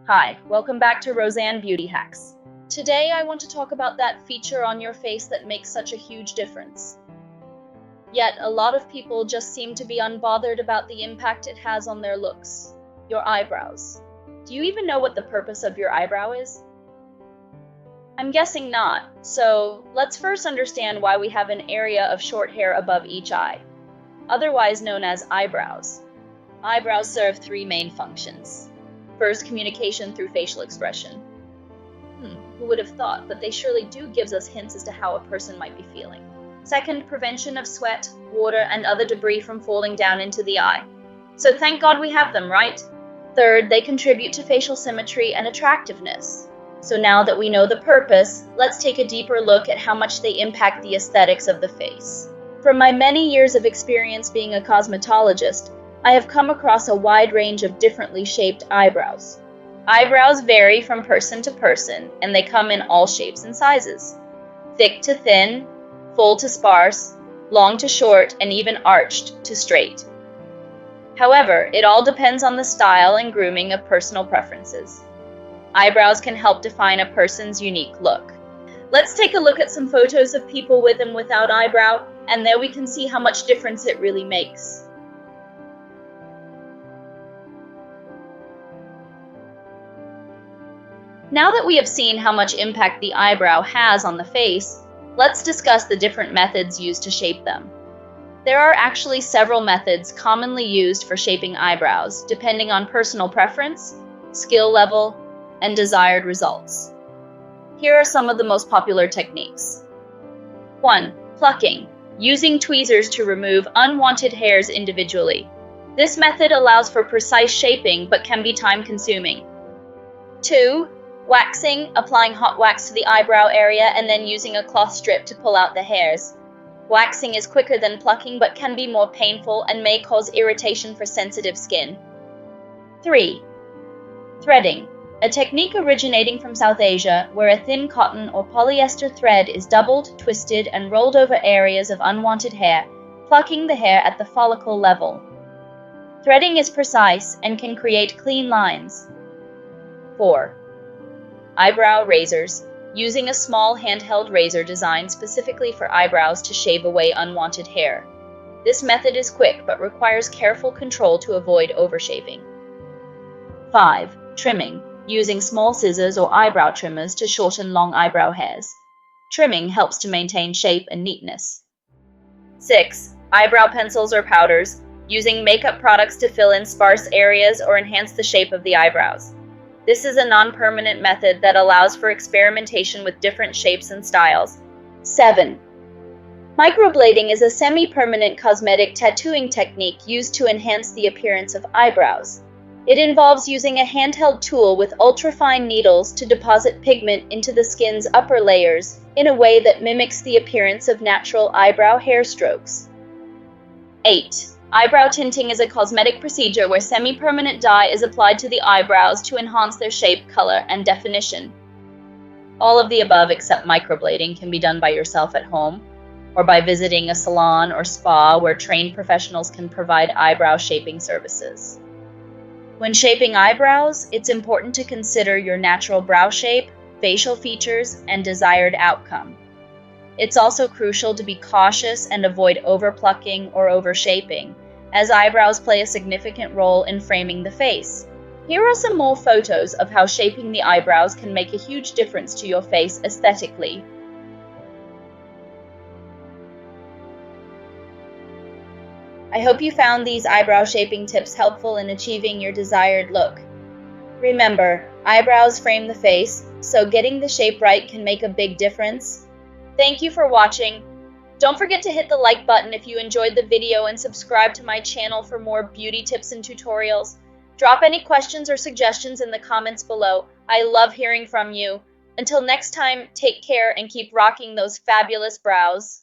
Hi, welcome back to Roseanne Beauty Hacks. Today I want to talk about that feature on your face that makes such a huge difference. Yet a lot of people just seem to be unbothered about the impact it has on their looks. Your eyebrows. Do you even know what the purpose of your eyebrow is? I'm guessing not, so let's first understand why we have an area of short hair above each eye, otherwise known as eyebrows. Eyebrows serve three main functions. First, communication through facial expression. Who would have thought, but they surely do give us hints as to how a person might be feeling. Second, prevention of sweat, water, and other debris from falling down into the eye. So thank God we have them, right? Third, they contribute to facial symmetry and attractiveness. So now that we know the purpose, let's take a deeper look at how much they impact the aesthetics of the face. From my many years of experience being a cosmetologist, I have come across a wide range of differently shaped eyebrows. Eyebrows vary from person to person, and they come in all shapes and sizes. Thick to thin, full to sparse, long to short, and even arched to straight. However, it all depends on the style and grooming of personal preferences. Eyebrows can help define a person's unique look. Let's take a look at some photos of people with and without eyebrow, and there we can see how much difference it really makes. Now that we have seen how much impact the eyebrow has on the face, let's discuss the different methods used to shape them. There are actually several methods commonly used for shaping eyebrows, depending on personal preference, skill level, and desired results. Here are some of the most popular techniques. 1. Plucking, using tweezers to remove unwanted hairs individually. This method allows for precise shaping but can be time-consuming. 2. Waxing, applying hot wax to the eyebrow area and then using a cloth strip to pull out the hairs. Waxing is quicker than plucking but can be more painful and may cause irritation for sensitive skin. 3. Threading, a technique originating from South Asia where a thin cotton or polyester thread is doubled, twisted, and rolled over areas of unwanted hair, plucking the hair at the follicle level. Threading is precise and can create clean lines. 4. Eyebrow razors, using a small handheld razor designed specifically for eyebrows to shave away unwanted hair. This method is quick but requires careful control to avoid overshaving. 5. Trimming, using small scissors or eyebrow trimmers to shorten long eyebrow hairs. Trimming helps to maintain shape and neatness. 6. Eyebrow pencils or powders, using makeup products to fill in sparse areas or enhance the shape of the eyebrows. This is a non-permanent method that allows for experimentation with different shapes and styles. 7. Microblading is a semi-permanent cosmetic tattooing technique used to enhance the appearance of eyebrows. It involves using a handheld tool with ultrafine needles to deposit pigment into the skin's upper layers in a way that mimics the appearance of natural eyebrow hair strokes. 8. Eyebrow tinting is a cosmetic procedure where semi-permanent dye is applied to the eyebrows to enhance their shape, color, and definition. All of the above except microblading can be done by yourself at home or by visiting a salon or spa where trained professionals can provide eyebrow shaping services. When shaping eyebrows, it's important to consider your natural brow shape, facial features, and desired outcome. It's also crucial to be cautious and avoid overplucking or overshaping, as eyebrows play a significant role in framing the face. Here are some more photos of how shaping the eyebrows can make a huge difference to your face aesthetically. I hope you found these eyebrow shaping tips helpful in achieving your desired look. Remember, eyebrows frame the face, so getting the shape right can make a big difference. Thank you for watching. Don't forget to hit the like button if you enjoyed the video and subscribe to my channel for more beauty tips and tutorials. Drop any questions or suggestions in the comments below. I love hearing from you. Until next time, take care and keep rocking those fabulous brows.